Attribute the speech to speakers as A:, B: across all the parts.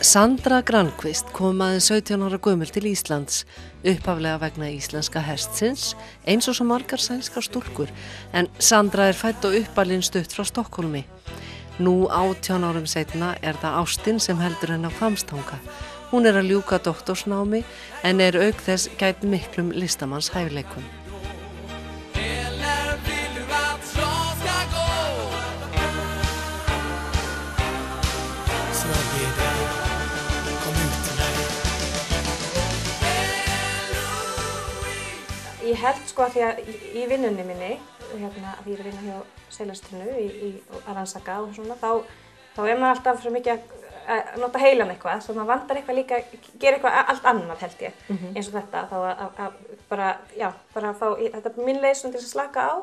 A: Sandra Granqvist kom aðeins 17 ára gömul til Íslands, upphaflega vegna íslenska hestsins, eins og svo margar sænskar stúlkur, en Sandra fædd og uppalin stutt frá Stokkhólmi. Nú 18 árum seinna það ástin sem heldur henni á Hvammstanga. Hún að ljúka doktorsnámi en auk þess gæt miklum listamanns hæfileikum.
B: Ég held sko að því að í vinnunni minni, því ég að vinna hjá Selastrinu í að rannsaka og svona, þá maður alltaf svo mikið að nota heilan eitthvað, svo maður vantar eitthvað líka, gera eitthvað allt annað held ég, eins og þetta, þá að bara fá, þetta er mín leið svona til að slaka á,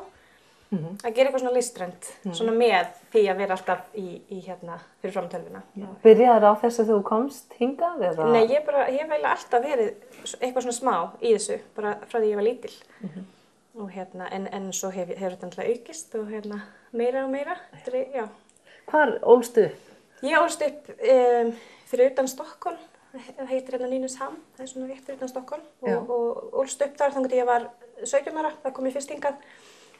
B: að gera eitthvað svona listrænt, svona með því að vera alltaf fyrir fram tölvuna.
C: Byrjaði á þess að þú komst hingað eða?
B: Nei, ég hef eiginlega alltaf verið eitthvað svona smá í þessu, bara frá því ég var lítil. Og en svo hefur þetta alltaf aukist og meira og meira.
C: Hvar ólstu upp?
B: Ég ólst upp fyrir utan Stokkhólm, það heitir Nynäshamn, það er svona rétt fyrir utan Stokkhólm og ólst upp þar þangað til ég var 17 ára, það kom ég fyrst hingað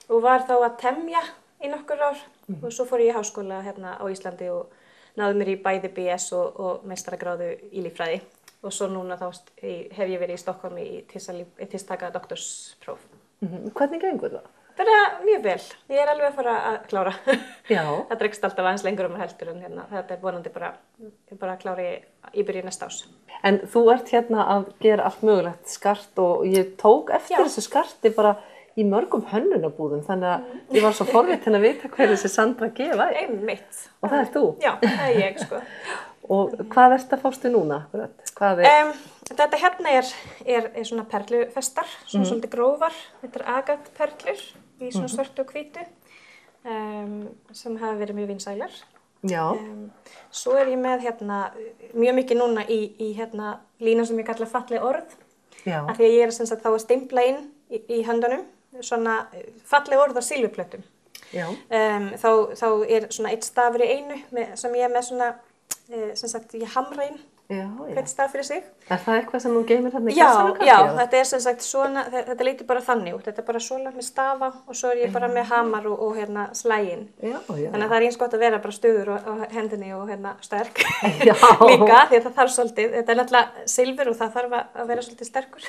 B: og var þá að temja í nokkur ár og svo fór ég í háskóla á Íslandi og náði mér í bæði BS og meistaragráðu í líffræði og svo núna þá hef ég verið í Stokkhólmi til að taka doktorspróf.
C: Hvernig gengur það?
B: Bara mjög vel. Ég alveg að fara að klára.
C: Já.
B: Það dregst alltaf aðeins lengur heldur en þetta er vonandi bara að klára í byrjun næsta árs.
C: En þú ert að gera allt mögulegt skart og ég tók eftir þessu skarti bara í mörgum hönnunarbúðum, þannig að ég var svo forvitin að vita hver þessi Sandra G var.
B: Einmitt.
C: Og það þú?
B: Já, það er ég sko.
C: Og hvað að fástu núna?
B: Þetta er svona perlufestar, svona svolítið grófar. Þetta er agatperlur í svona svörtu og hvítu sem hafa verið mjög vinsælar.
C: Já.
B: Svo er ég með mjög mikið núna í lína sem ég kalla falleg orð.
C: Já.
B: Af því að ég sem sagt þá að stimpla inn í höndunum svona falleg orð á silfurplötum.
C: Já.
B: Þá er svona eitt stafur í einu sem ég er með svona sem sagt ég hamra inn hvern staf fyrir sig.
C: Er það eitthvað sem þú geymir í kassanum kannski?
B: Já, þetta er sem sagt svona, þetta lítur bara þannig út. Þetta er bara svona með stafa og svo er ég bara með hamar og slægin.
C: Já.
B: Þannig að það er eins gott að vera bara stöður á hendinni og sterk líka, því að það þarf svolítið, þetta er náttúrulega silfur og það þarf að vera svolítið sterkur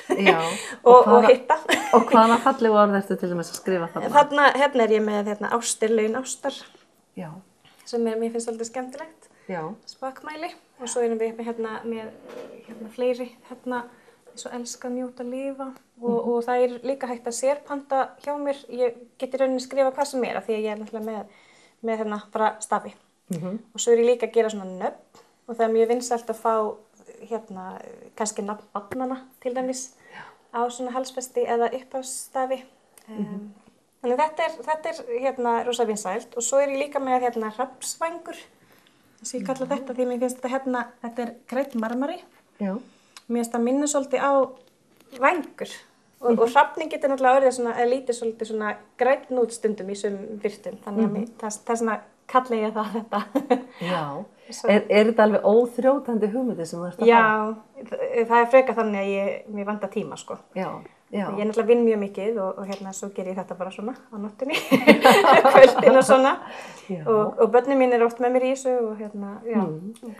B: og hitta.
C: Og hvaða fallegu orð ertu til dæmis að skrifa þarna?
B: Hérna er ég með ástir, laun ástar,
C: Já.
B: sem mér finnst svolítið skemmtilegt. Spakmæli og svo erum við með fleiri eins og elska, njóta, lifa og það er líka hægt að sérpanta hjá mér. Ég geti rauninni skrifa hvað sem af því að ég er náttúrulega með bara stafi. Og svo er ég líka að gera svona nöfn og það er mjög vinsælt að fá kannski nafn barnanna til dæmis á svona halsfesti eða upphafsstafi. Þannig þetta er rosa vinsælt og svo er ég líka með hrafnsvængur. Þess að ég kalla þetta því mér finnst þetta er grænn marmari.
C: Já.
B: Mér finnst það minna svolítið á vængur. Og hrafning getur náttúrulega orðið svona, lítið svolítið svona grænn út stundum í sumum birtum. Þannig að það er svona, kalla ég þetta.
C: Já. Er þetta alveg óþrjótandi hugmyndi sem þú ert að
B: fá? Já, það er frekar þannig að mér vantar tíma, sko.
C: Já.
B: Ég náttúrulega vinn mjög mikið og svo ger ég þetta bara svona á nóttunni, kvöldin og svona. Og börnin mín oft með mér í þessu og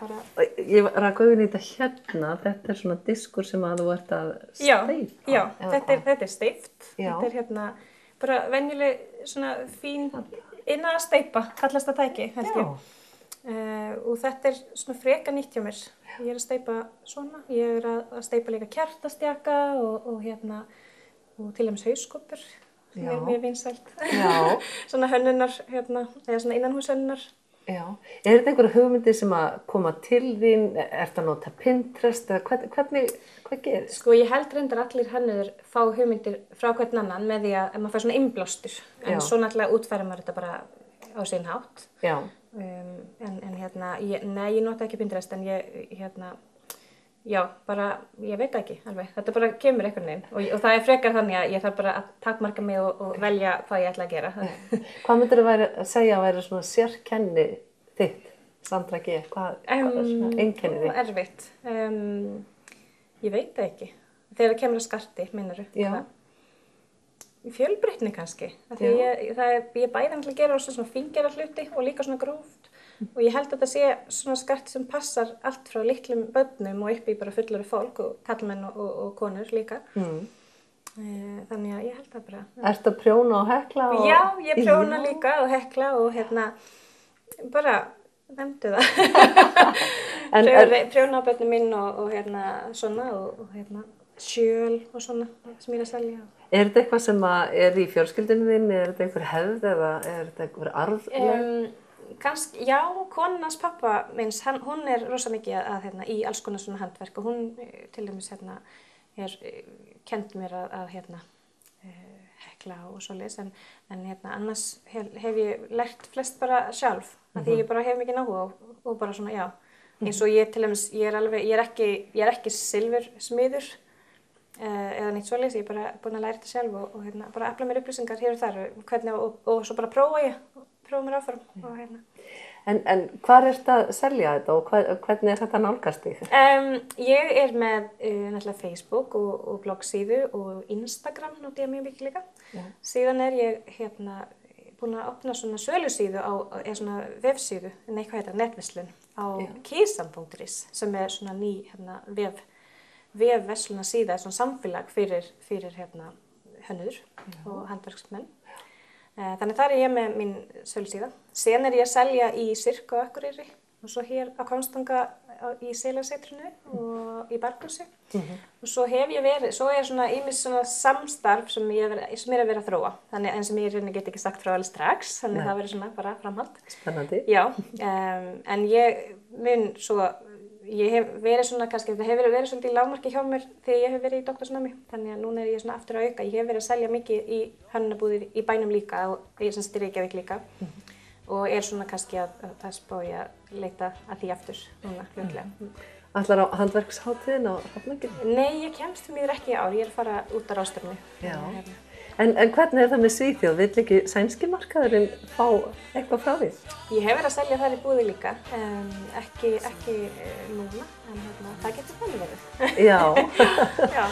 B: bara...
C: Ég rak augun í þetta þetta er svona diskur sem að þú ert að steypa.
B: Já, þetta er steypt. Þetta er bara venjuleg svona fín innan að steypa, kallast það tæki, held ég. Og þetta er svona freka nýtt hjá mér. Ég er að steypa svona, ég er að steypa líka kertastjaka og til dæmis hauskúpur sem er mjög vinsælt. Svona hönnunar, eða svona innanhúshönnunar.
C: Já. Er þetta einhverja hugmyndir sem að koma til þín? Ertu að nota Pinterest? Hvað gerist?
B: Sko, ég held reyndar allir hönnuðir fá hugmyndir frá hvern annan með því að maður fær svona innblástur. En svo náttúrulega útfærir maður þetta bara á sinn hátt.
C: Já.
B: Nei, ég nota ekki Pinterest en ég veit ekki alveg. Þetta bara kemur einhvern veginn og það er frekar þannig að ég þarf bara að takmarka mig og velja hvað ég ætla að gera.
C: Hvað myndirðu segja að væri svona sérkenni þitt? Sandra G? Hvað einkennir þig?
B: Erfitt. Ég veit það ekki. Þegar það kemur að skarti, meinarðu?
C: Já.
B: Fjölbreytni kannski. Því ég bæði að gera svona fíngerða hluti og líka svona gróft. Og ég held að þetta sé svona skarti sem passar allt frá litlum börnum og upp í bara fullari fólk og kallmenn og konur líka. Þannig að ég held það bara.
C: Ertu að prjóna og hekla?
B: Já, ég prjóna líka og hekla og bara nefndu það. Prjóna á börnum minn og svona og sjöl og svona sem ég er að selja.
C: Er þetta eitthvað sem er í fjölskyldunni þinni? Er þetta einhver hefð eða er þetta einhver arfleifð?
B: Kannski, já, konans pappa minns, hún er rosa mikið í alls konar svona handverk og hún til dæmis kennt mér að hekla og svoleiðis en annars hef ég lært flest bara sjálf því ég bara hef mikið áhuga og bara svona, já, eins og ég til dæmis, ég er ekki silfursmiður eða neitt svoleiðis, ég er bara búin að læra þetta sjálf og bara afla mér upplýsingar hér og þar hvernig og svo bara prófa mér áfram og
C: En hvar ertu að selja þetta og hvernig er þetta nálgast þig?
B: Ég er með náttúrulega Facebook og bloggsíðu og Instagram noti ég mjög mikið líka. Já. Síðan er ég búin að opna svona sölusíðu eða svona vefsíðu, hvað heitir það, netverslun á kisan.is sem er svona ný vefversluna síða, svona samfélag fyrir hönnuður og handverksmenn. Þannig þar er ég með mín sölusíða. Sen er ég að selja í Sirku á Akureyri og svo hér á Hvammstanga í Selasetrinu og í Barkarsi. Og svo er svona ýmis svona samstarf sem er að vera að þróa. Þannig en sem ég get ekki sagt frá alveg strax, þannig það verður svona bara framhald.
C: Spennandi.
B: Já, en ég hef verið svona kannski, það hefur verið svolítið í lágmarki hjá mér þegar ég hef verið í doktorsnámi, þannig að núna er ég svona aftur að auka. Ég hef verið að selja mikið í hönnunarbúðir í bænum líka og ég sem styrir Reykjavík líka og er svona kannski að spá ég að leita að því aftur núna fljótlega.
C: Ætlar á handverkshátíðin á Hrafnagili?
B: Nei, ég kemst því miður ekki í ár, ég er að fara út á ráðstefnu.
C: Já. En hvernig er það með Svíþjóð? Vill ekki sænski markaðurinn fá eitthvað frá því?
B: Ég hef verið að selja þar í búði líka, ekki núna, en það getur vel verið.
C: Já.
B: Já.